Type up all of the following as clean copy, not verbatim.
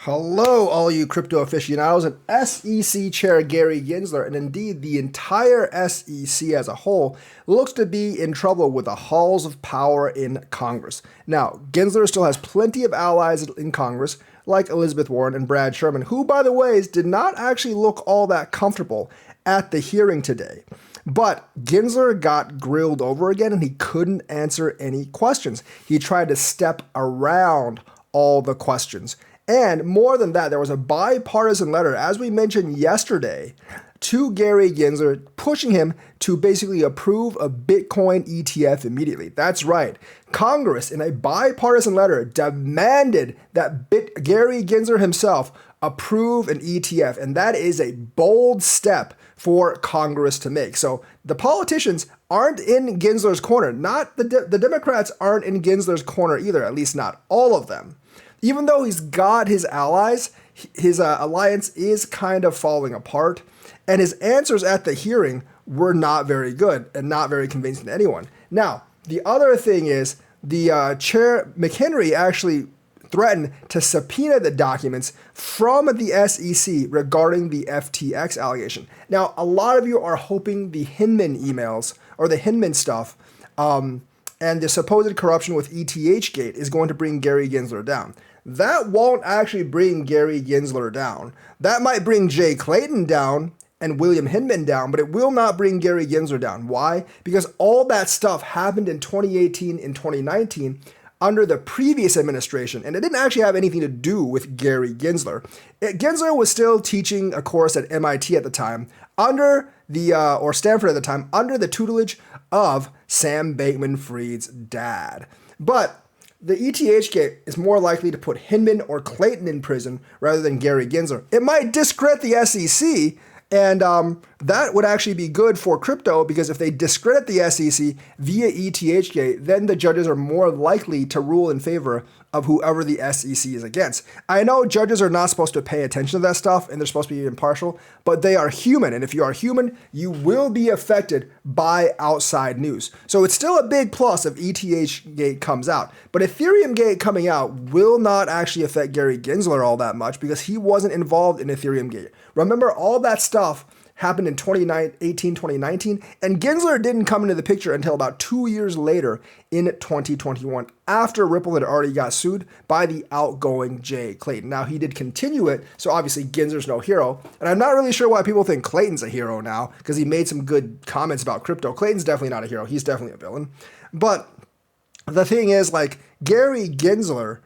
Hello, all you crypto aficionados, and SEC Chair Gary Gensler, and indeed the entire SEC as a whole, looks to be in trouble with the halls of power in Congress. Now, Gensler still has plenty of allies in Congress, like Elizabeth Warren and Brad Sherman, who, by the way, did not actually look all that comfortable at the hearing today. But Gensler got grilled over again, and he couldn't answer any questions. He tried to step around all the questions. And more than that, there was a bipartisan letter, as we mentioned yesterday, to Gary Gensler, pushing him to basically approve a Bitcoin ETF immediately. That's right. Congress, in a bipartisan letter, demanded that Gary Gensler himself approve an ETF. And that is a bold step for Congress to make. So the politicians aren't in Gensler's corner. Not the Democrats aren't in Gensler's corner either, at least not all of them. Even though he's got his allies, his alliance is kind of falling apart, and his answers at the hearing were not very good and not very convincing to anyone. Now, the other thing is the Chair McHenry actually threatened to subpoena the documents from the SEC regarding the FTX allegation. Now, a lot of you are hoping the Hinman emails or the Hinman stuff and the supposed corruption with ETHgate is going to bring Gary Gensler down. That won't actually bring Gary Gensler down. That might bring Jay Clayton down and William Hinman down, but it will not bring Gary Gensler down. Why? Because all that stuff happened in 2018 and 2019 under the previous administration, and it didn't actually have anything to do with Gary Gensler. Gensler was still teaching a course at MIT at the time, or Stanford at the time, under the tutelage of Sam Bankman-Fried's dad. But the ETHgate is more likely to put Hinman or Clayton in prison rather than Gary Gensler. It might discredit the SEC, and that would actually be good for crypto, because if they discredit the SEC via ETHgate, then the judges are more likely to rule in favor of whoever the SEC is against. I know judges are not supposed to pay attention to that stuff, and they're supposed to be impartial, but they are human, and if you are human, you will be affected by outside news. So it's still a big plus if ETHgate comes out, but Ethereumgate coming out will not actually affect Gary Gensler all that much, because he wasn't involved in Ethereumgate. Remember, all that stuff happened in 2018, 2019, and Gensler didn't come into the picture until about 2 years later in 2021, after Ripple had already got sued by the outgoing Jay Clayton. Now, he did continue it, so obviously Gensler's no hero, and I'm not really sure why people think Clayton's a hero now, because he made some good comments about crypto. Clayton's definitely not a hero. He's definitely a villain. But the thing is, like, Gary Gensler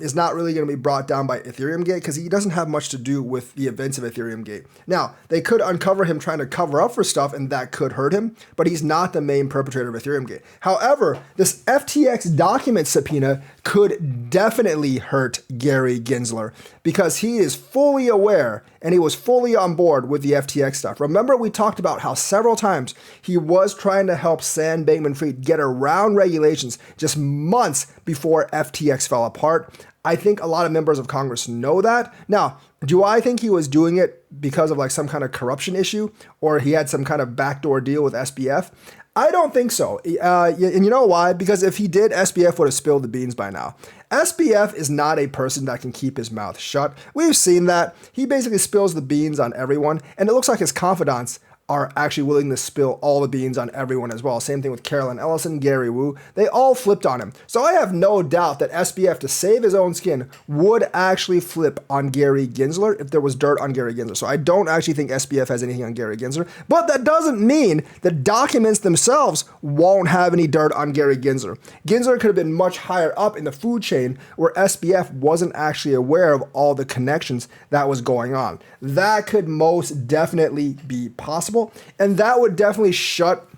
is not really going to be brought down by Ethereumgate, because he doesn't have much to do with the events of Ethereumgate. Now, they could uncover him trying to cover up for stuff, and that could hurt him, but he's not the main perpetrator of Ethereumgate. However, this FTX document subpoena could definitely hurt Gary Gensler, because he is fully aware and he was fully on board with the FTX stuff. Remember, we talked about how several times he was trying to help Sam Bankman-Fried get around regulations just months before FTX fell apart. I think a lot of members of Congress know that. Now, do I think he was doing it because of like some kind of corruption issue, or he had some kind of backdoor deal with SBF? I don't think so. And you know why? Because if he did, SBF would have spilled the beans by now. SBF is not a person that can keep his mouth shut. We've seen that. He basically spills the beans on everyone, and it looks like his confidants are actually willing to spill all the beans on everyone as well. Same thing with Carolyn Ellison, Gary Wu. They all flipped on him. So I have no doubt that SBF, to save his own skin, would actually flip on Gary Gensler if there was dirt on Gary Gensler. So I don't actually think SBF has anything on Gary Gensler. But that doesn't mean the documents themselves won't have any dirt on Gary Gensler. Gensler could have been much higher up in the food chain, where SBF wasn't actually aware of all the connections that was going on. That could most definitely be possible. And that would definitely shut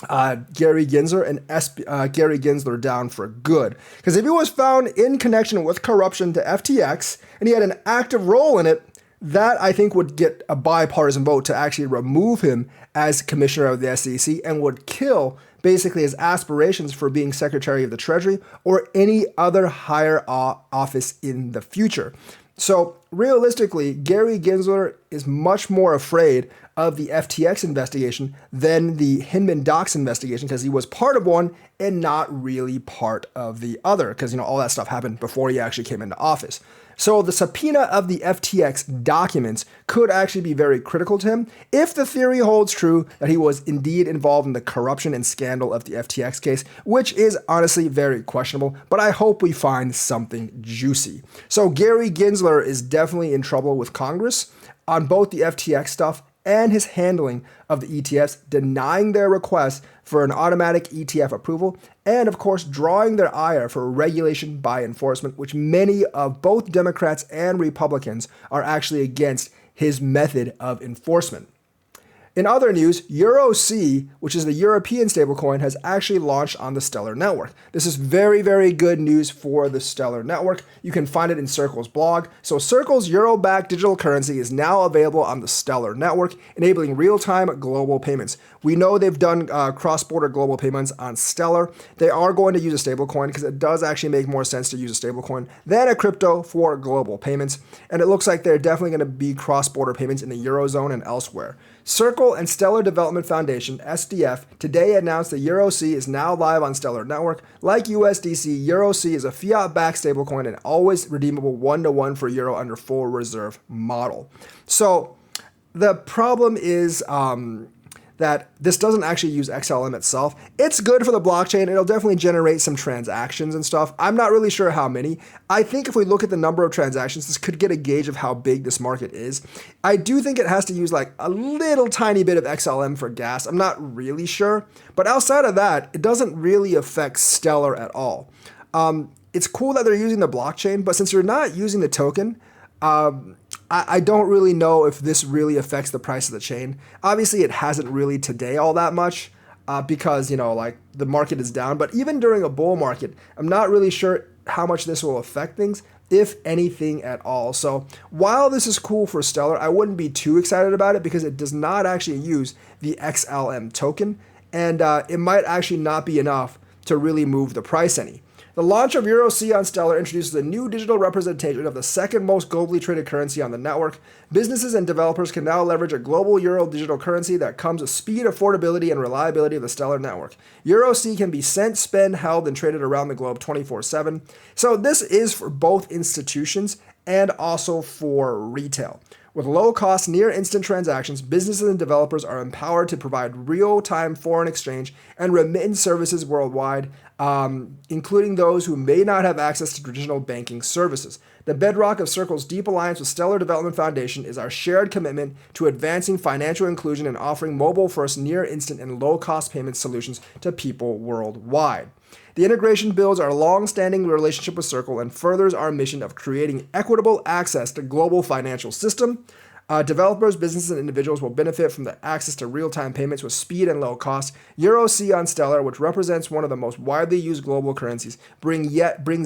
Gary Gensler and Gary Gensler down for good. Because if he was found in connection with corruption to FTX and he had an active role in it, that I think would get a bipartisan vote to actually remove him as commissioner of the SEC, and would kill basically his aspirations for being Secretary of the Treasury or any other higher office in the future. So realistically, Gary Gensler is much more afraid of the FTX investigation than the Hinman Docs investigation, because he was part of one and not really part of the other, because all that stuff happened before he actually came into office. So the subpoena of the FTX documents could actually be very critical to him if the theory holds true that he was indeed involved in the corruption and scandal of the FTX case, which is honestly very questionable, but I hope we find something juicy. So Gary Gensler is definitely in trouble with Congress on both the FTX stuff and his handling of the ETFs, denying their request for an automatic ETF approval, and of course drawing their ire for regulation by enforcement, which many of both Democrats and Republicans are actually against his method of enforcement. In other news, EuroC, which is the European stablecoin, has actually launched on the Stellar network. This is very, very good news for the Stellar network. You can find it in Circle's blog. So Circle's euro-backed digital currency is now available on the Stellar network, enabling real-time global payments. We know they've done cross-border global payments on Stellar. They are going to use a stablecoin because it does actually make more sense to use a stablecoin than a crypto for global payments. And it looks like they're definitely going to be cross-border payments in the Eurozone and elsewhere. Circle and Stellar Development Foundation, SDF, today announced that EuroC is now live on Stellar Network. Like USDC, EuroC is a fiat-backed stablecoin and always redeemable one-to-one for euro under full reserve model. So the problem is that this doesn't actually use XLM itself. It's good for the blockchain. It'll definitely generate some transactions and stuff. I'm not really sure how many. I think if we look at the number of transactions, this could get a gauge of how big this market is. I do think it has to use like a little tiny bit of XLM for gas. I'm not really sure. But outside of that, it doesn't really affect Stellar at all. It's cool that they're using the blockchain, but since you're not using the token, I don't really know if this really affects the price of the chain. Obviously, it hasn't really today all that much because, like the market is down. But even during a bull market, I'm not really sure how much this will affect things, if anything at all. So while this is cool for Stellar, I wouldn't be too excited about it because it does not actually use the XLM token. And it might actually not be enough to really move the price any. The launch of EuroC on Stellar introduces a new digital representation of the second most globally traded currency on the network. Businesses and developers can now leverage a global euro digital currency that comes with speed, affordability, and reliability of the Stellar network. EuroC can be sent, spent, held, and traded around the globe 24/7. So this is for both institutions and also for retail. With low-cost, near-instant transactions, businesses and developers are empowered to provide real-time foreign exchange and remittance services worldwide, including those who may not have access to traditional banking services. The bedrock of Circle's deep alliance with Stellar Development Foundation is our shared commitment to advancing financial inclusion and offering mobile-first, near-instant, and low-cost payment solutions to people worldwide. The integration builds our long-standing relationship with Circle and furthers our mission of creating equitable access to global financial system. Developers, businesses, and individuals will benefit from the access to real-time payments with speed and low cost. EuroC on Stellar, which represents one of the most widely used global currencies, brings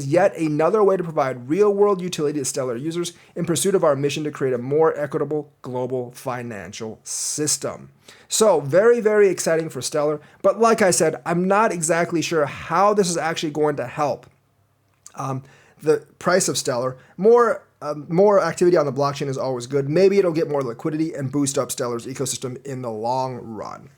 yet another way to provide real-world utility to Stellar users in pursuit of our mission to create a more equitable global financial system. So very, very exciting for Stellar. But like I said, I'm not exactly sure how this is actually going to help the price of Stellar. More activity on the blockchain is always good. Maybe it'll get more liquidity and boost up Stellar's ecosystem in the long run.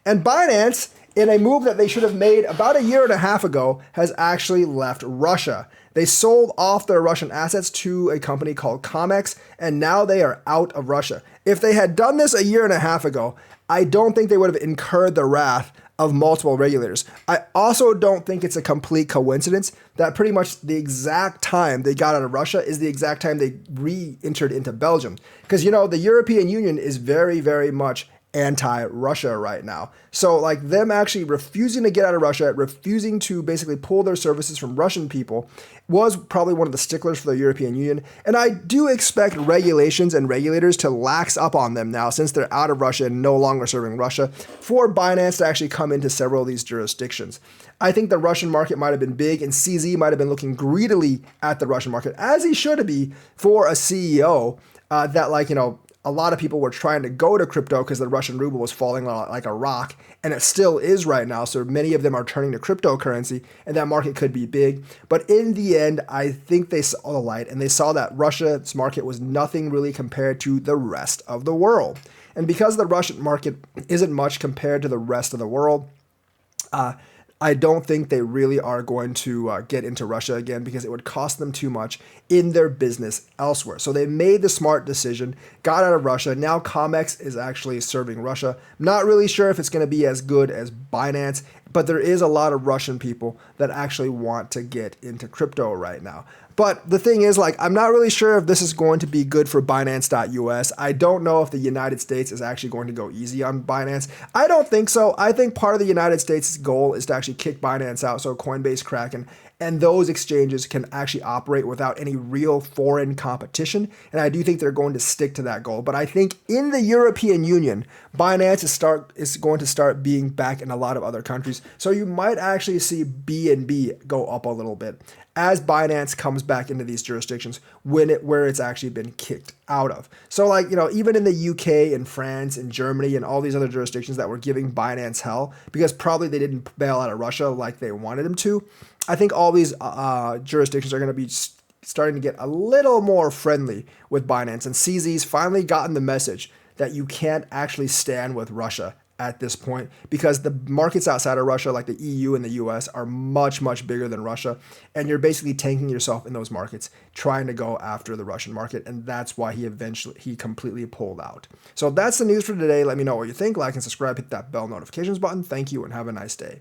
And Binance, in a move that they should have made about a year and a half ago, has actually left Russia. They sold off their Russian assets to a company called Comex, and now they are out of Russia. If they had done this a year and a half ago, I don't think they would have incurred the wrath of multiple regulators. I also don't think it's a complete coincidence that pretty much the exact time they got out of Russia is the exact time they re-entered into Belgium. Because, the European Union is very, very much anti-Russia right now. So like them actually refusing to get out of Russia, refusing to basically pull their services from Russian people was probably one of the sticklers for the European Union. And I do expect regulations and regulators to lax up on them now since they're out of Russia and no longer serving Russia for Binance to actually come into several of these jurisdictions. I think the Russian market might have been big and CZ might have been looking greedily at the Russian market, as he should be for a CEO that a lot of people were trying to go to crypto because the Russian ruble was falling like a rock, and it still is right now. So many of them are turning to cryptocurrency, and that market could be big. But in the end, I think they saw the light, and they saw that Russia's market was nothing really compared to the rest of the world. And because the Russian market isn't much compared to the rest of the world, I don't think they really are going to get into Russia again because it would cost them too much in their business elsewhere. So they made the smart decision, got out of Russia. Now COMEX is actually serving Russia. Not really sure if it's going to be as good as Binance, but there is a lot of Russian people that actually want to get into crypto right now. But the thing is, like, I'm not really sure if this is going to be good for Binance.us. I don't know if the United States is actually going to go easy on Binance. I don't think so. I think part of the United States' goal is to actually kick Binance out, so Coinbase, Kraken, and those exchanges can actually operate without any real foreign competition. And I do think they're going to stick to that goal. But I think in the European Union, Binance is going to start being back in a lot of other countries. So you might actually see BNB go up a little bit as Binance comes back into these jurisdictions where it's actually been kicked out of. So like, even in the UK and France and Germany and all these other jurisdictions that were giving Binance hell because probably they didn't bail out of Russia like they wanted them to, I think all these jurisdictions are going to be starting to get a little more friendly with Binance. And CZ's finally gotten the message that you can't actually stand with Russia at this point because the markets outside of Russia, like the EU and the US, are much, much bigger than Russia. And you're basically tanking yourself in those markets, trying to go after the Russian market. And that's why he completely pulled out. So that's the news for today. Let me know what you think. Like and subscribe, hit that bell notifications button. Thank you and have a nice day.